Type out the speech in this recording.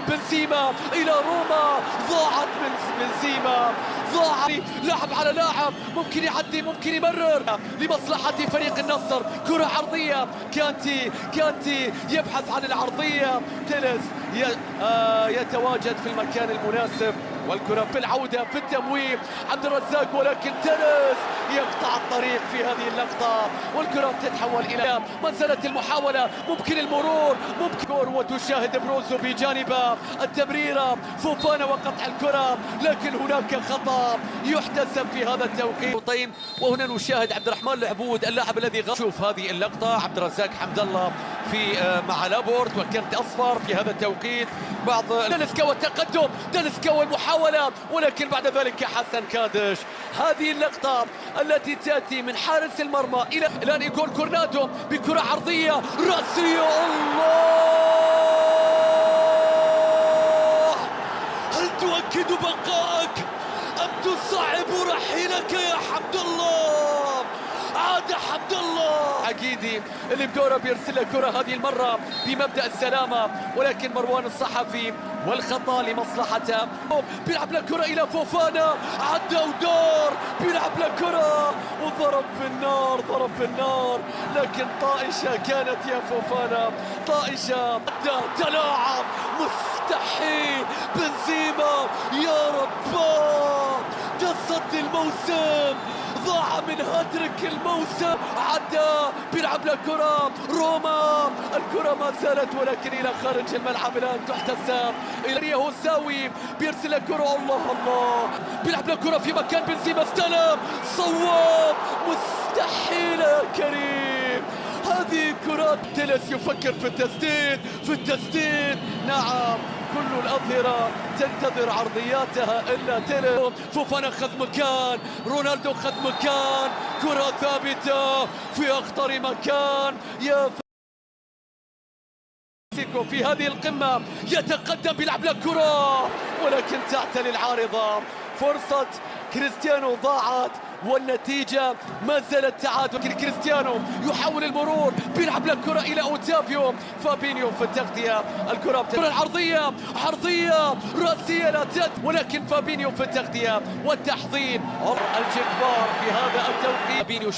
بنزيما إلى روما، ضاعت من بنزيما، ضاع لاعب على لاعب، ممكن يعدي ممكن يمرر لمصلحة فريق النصر. كرة عرضية، كانتي يبحث عن العرضية، تيلس يتواجد في المكان المناسب، والكرة في العودة في التمويه عبد الرزاق، ولكن تيلس يقطع الطريق في هذه اللقطة، والكرة تتحول إلى منزلة المحاولة، ممكن المرور، ممكن وتشاهد بروزو بجانب التمريرة، فوفانا وقطع الكرة، لكن هناك خطأ يحتسب في هذا التوقيت. وهنا نشاهد عبد الرحمن العبود اللاعب الذي شوف هذه اللقطة، عبد الرزاق حمد الله في مع لابورت وكرت أصفر في هذا التوقيت. بعض دالسكا والتقدم، دالسكا والمحاولة، ولكن بعد ذلك حسن كادش. هذه اللقطة التي تأتي من حارس المرمى إلى الآن إيجور كورنادو بكرة عرضية رأسية. الله، هل تؤكد بقائك أم تصعب رحيلك يا حمد الله؟ عاد حمد الله عقيدي اللي بدوره بيرسل له كرة هذه المرة بمبدأ السلامة، ولكن مروان الصحفي والخطأ لمصلحته. بيلعب له كرة إلى فوفانا، عدى ودار، بيلعب له كرة وضرب بالنار، ضرب بالنار، لكن طائشة كانت يا فوفانا، طائشة عدى، تلاعب، مستحيل. بنزيما يا رباه، تصدي الموسم، ضاع من هاتريك الموسم، عدى، بيلعب له كرة روما، الكرة ما زالت ولكن إلى خارج الملعب، الآن تحتسب إلى هوساوي، بيرسل له كرة، الله الله، بيلعب له كرة في مكان بنزيما، استلم، صواب، مستحيل يا كريم. هذه كرات تيلس يفكر في التسديد، في التسديد، نعم، كل الأظهرة تنتظر عرضياتها إلا تيلس. فوفانا خذ مكان، رونالدو خذ مكان، كرة ثابتة في أخطر مكان. يا في هذه القمة يتقدم، بيلعب له كرة ولكن تعتلي العارضة، فرصة كريستيانو ضاعت، والنتيجة ما زالت تعادل. كريستيانو يحاول المرور، بيلعب له كرة إلى أوتافيو، فابينيو في التغطية، الكرة العرضية، عرضية رأسية لا تد، ولكن فابينيو في التغطية والتحضير، الجبار في هذا التوقيت. فابينيو